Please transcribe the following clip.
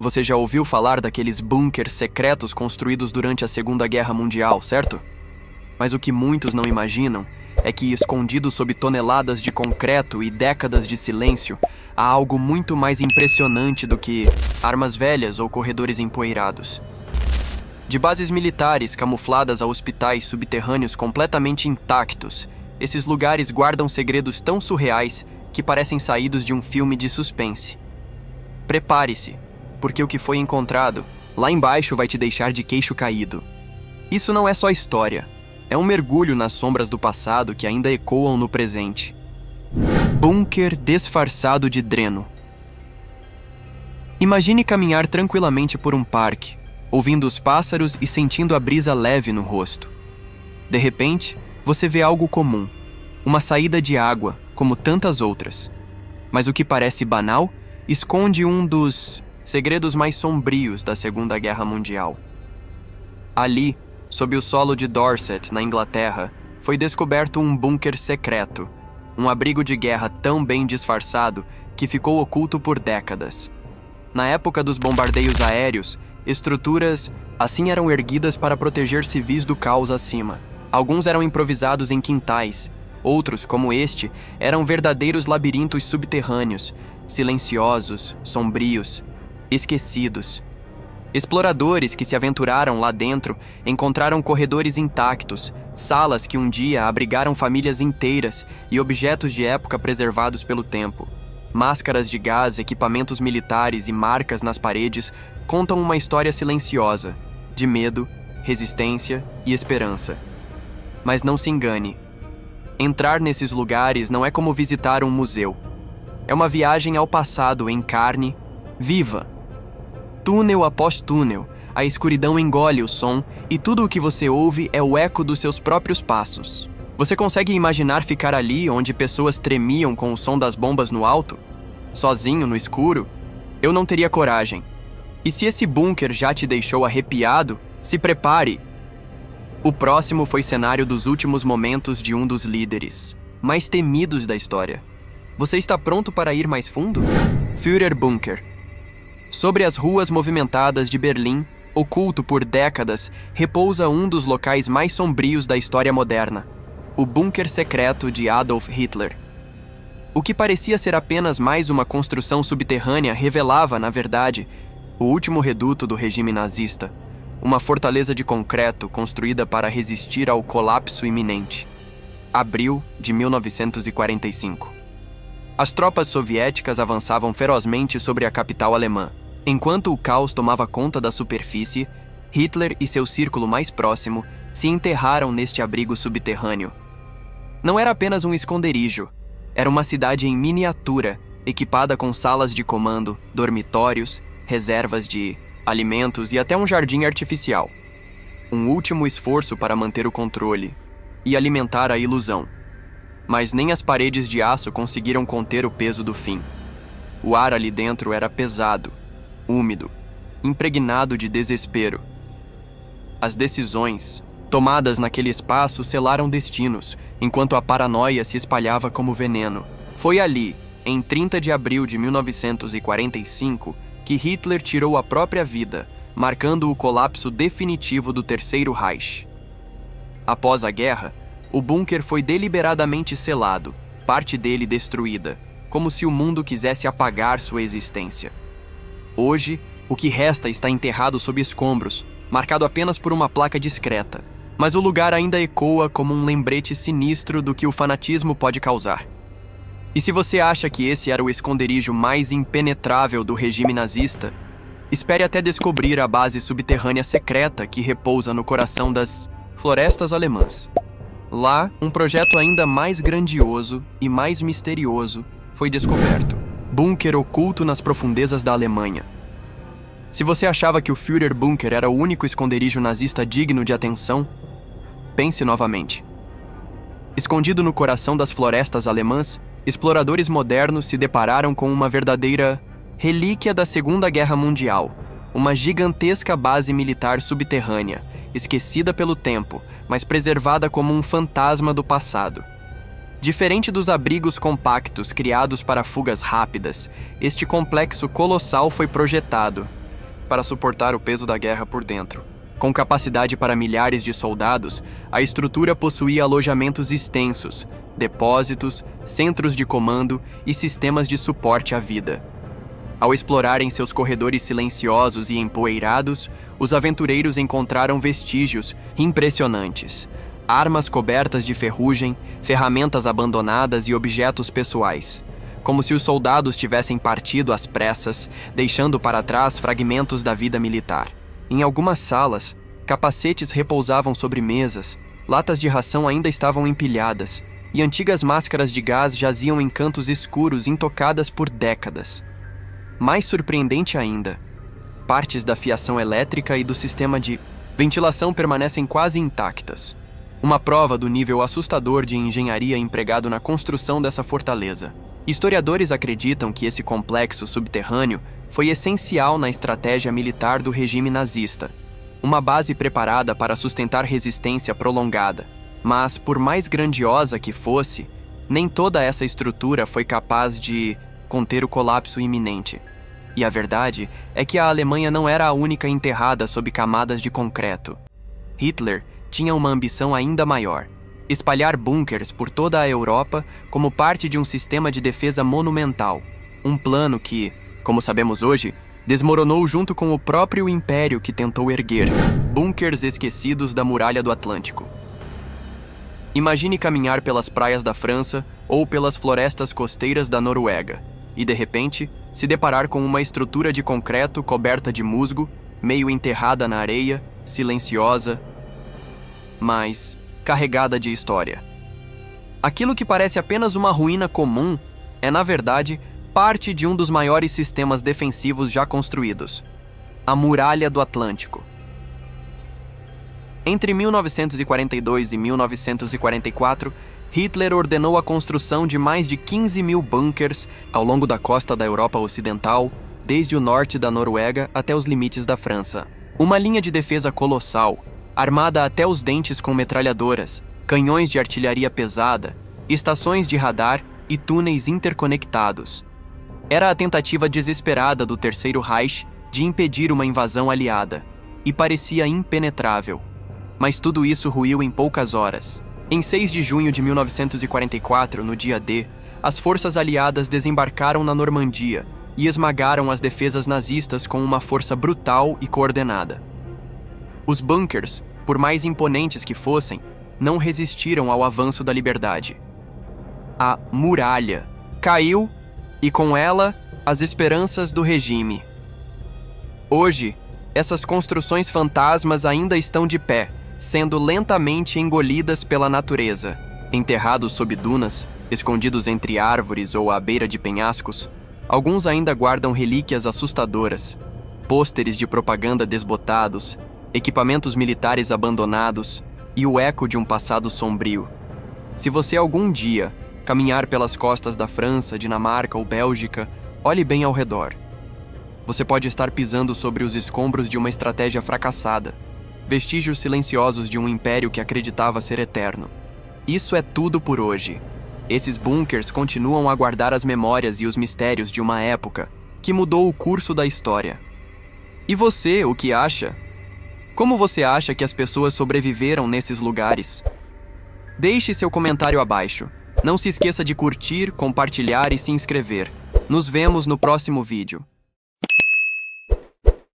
Você já ouviu falar daqueles bunkers secretos construídos durante a Segunda Guerra Mundial, certo? Mas o que muitos não imaginam é que, escondido sob toneladas de concreto e décadas de silêncio, há algo muito mais impressionante do que armas velhas ou corredores empoeirados. De bases militares camufladas a hospitais subterrâneos completamente intactos, esses lugares guardam segredos tão surreais que parecem saídos de um filme de suspense. Prepare-se, porque o que foi encontrado lá embaixo vai te deixar de queixo caído. Isso não é só história, é um mergulho nas sombras do passado que ainda ecoam no presente. Bunker disfarçado de dreno. Imagine caminhar tranquilamente por um parque, ouvindo os pássaros e sentindo a brisa leve no rosto. De repente, você vê algo comum, uma saída de água, como tantas outras. Mas o que parece banal esconde um dos segredos mais sombrios da Segunda Guerra Mundial. Ali, sob o solo de Dorset, na Inglaterra, foi descoberto um bunker secreto, um abrigo de guerra tão bem disfarçado que ficou oculto por décadas. Na época dos bombardeios aéreos, estruturas assim eram erguidas para proteger civis do caos acima. Alguns eram improvisados em quintais, outros, como este, eram verdadeiros labirintos subterrâneos, silenciosos, sombrios, esquecidos. Exploradores que se aventuraram lá dentro encontraram corredores intactos, salas que um dia abrigaram famílias inteiras e objetos de época preservados pelo tempo. Máscaras de gás, equipamentos militares e marcas nas paredes contam uma história silenciosa, de medo, resistência e esperança. Mas não se engane. Entrar nesses lugares não é como visitar um museu. É uma viagem ao passado em carne viva. Túnel após túnel, a escuridão engole o som e tudo o que você ouve é o eco dos seus próprios passos. Você consegue imaginar ficar ali onde pessoas tremiam com o som das bombas no alto? Sozinho no escuro? Eu não teria coragem. E se esse bunker já te deixou arrepiado, se prepare! O próximo foi cenário dos últimos momentos de um dos líderes mais temidos da história. Você está pronto para ir mais fundo? Führerbunker. Sobre as ruas movimentadas de Berlim, oculto por décadas, repousa um dos locais mais sombrios da história moderna, o bunker secreto de Adolf Hitler. O que parecia ser apenas mais uma construção subterrânea revelava, na verdade, o último reduto do regime nazista, uma fortaleza de concreto construída para resistir ao colapso iminente. Abril de 1945. As tropas soviéticas avançavam ferozmente sobre a capital alemã. Enquanto o caos tomava conta da superfície, Hitler e seu círculo mais próximo se enterraram neste abrigo subterrâneo. Não era apenas um esconderijo, era uma cidade em miniatura, equipada com salas de comando, dormitórios, reservas de alimentos e até um jardim artificial. Um último esforço para manter o controle e alimentar a ilusão. Mas nem as paredes de aço conseguiram conter o peso do fim. O ar ali dentro era pesado, úmido, impregnado de desespero. As decisões tomadas naquele espaço selaram destinos, enquanto a paranoia se espalhava como veneno. Foi ali, em 30 de abril de 1945, que Hitler tirou a própria vida, marcando o colapso definitivo do Terceiro Reich. Após a guerra, o bunker foi deliberadamente selado, parte dele destruída, como se o mundo quisesse apagar sua existência. Hoje, o que resta está enterrado sob escombros, marcado apenas por uma placa discreta, mas o lugar ainda ecoa como um lembrete sinistro do que o fanatismo pode causar. E se você acha que esse era o esconderijo mais impenetrável do regime nazista, espere até descobrir a base subterrânea secreta que repousa no coração das florestas alemãs. Lá, um projeto ainda mais grandioso e mais misterioso foi descoberto. Bunker oculto nas profundezas da Alemanha. Se você achava que o Führerbunker era o único esconderijo nazista digno de atenção, pense novamente. Escondido no coração das florestas alemãs, exploradores modernos se depararam com uma verdadeira relíquia da Segunda Guerra Mundial, uma gigantesca base militar subterrânea, esquecida pelo tempo, mas preservada como um fantasma do passado. Diferente dos abrigos compactos criados para fugas rápidas, este complexo colossal foi projetado, para suportar o peso da guerra por dentro. Com capacidade para milhares de soldados, a estrutura possuía alojamentos extensos, depósitos, centros de comando e sistemas de suporte à vida. Ao explorarem seus corredores silenciosos e empoeirados, os aventureiros encontraram vestígios impressionantes. Armas cobertas de ferrugem, ferramentas abandonadas e objetos pessoais. Como se os soldados tivessem partido às pressas, deixando para trás fragmentos da vida militar. Em algumas salas, capacetes repousavam sobre mesas, latas de ração ainda estavam empilhadas, e antigas máscaras de gás jaziam em cantos escuros intocadas por décadas. Mais surpreendente ainda, partes da fiação elétrica e do sistema de ventilação permanecem quase intactas. Uma prova do nível assustador de engenharia empregado na construção dessa fortaleza. Historiadores acreditam que esse complexo subterrâneo foi essencial na estratégia militar do regime nazista, uma base preparada para sustentar resistência prolongada. Mas, por mais grandiosa que fosse, nem toda essa estrutura foi capaz de conter o colapso iminente. E a verdade é que a Alemanha não era a única enterrada sob camadas de concreto. Hitler tinha uma ambição ainda maior: espalhar bunkers por toda a Europa como parte de um sistema de defesa monumental. Um plano que, como sabemos hoje, desmoronou junto com o próprio império que tentou erguer. Bunkers esquecidos da muralha do Atlântico. Imagine caminhar pelas praias da França ou pelas florestas costeiras da Noruega e, de repente, se deparar com uma estrutura de concreto coberta de musgo, meio enterrada na areia, silenciosa, mas carregada de história. Aquilo que parece apenas uma ruína comum é, na verdade, parte de um dos maiores sistemas defensivos já construídos: a Muralha do Atlântico. Entre 1942 e 1944, Hitler ordenou a construção de mais de 15 mil bunkers ao longo da costa da Europa Ocidental, desde o norte da Noruega até os limites da França. Uma linha de defesa colossal, armada até os dentes com metralhadoras, canhões de artilharia pesada, estações de radar e túneis interconectados. Era a tentativa desesperada do Terceiro Reich de impedir uma invasão aliada, e parecia impenetrável. Mas tudo isso ruiu em poucas horas. Em 6 de junho de 1944, no dia D, as forças aliadas desembarcaram na Normandia e esmagaram as defesas nazistas com uma força brutal e coordenada. Os bunkers, por mais imponentes que fossem, não resistiram ao avanço da liberdade. A muralha caiu e, com ela, as esperanças do regime. Hoje, essas construções fantasmas ainda estão de pé, sendo lentamente engolidas pela natureza. Enterrados sob dunas, escondidos entre árvores ou à beira de penhascos, alguns ainda guardam relíquias assustadoras, pôsteres de propaganda desbotados, equipamentos militares abandonados e o eco de um passado sombrio. Se você algum dia caminhar pelas costas da França, Dinamarca ou Bélgica, olhe bem ao redor. Você pode estar pisando sobre os escombros de uma estratégia fracassada, vestígios silenciosos de um império que acreditava ser eterno. Isso é tudo por hoje. Esses bunkers continuam a guardar as memórias e os mistérios de uma época que mudou o curso da história. E você, o que acha? Como você acha que as pessoas sobreviveram nesses lugares? Deixe seu comentário abaixo. Não se esqueça de curtir, compartilhar e se inscrever. Nos vemos no próximo vídeo.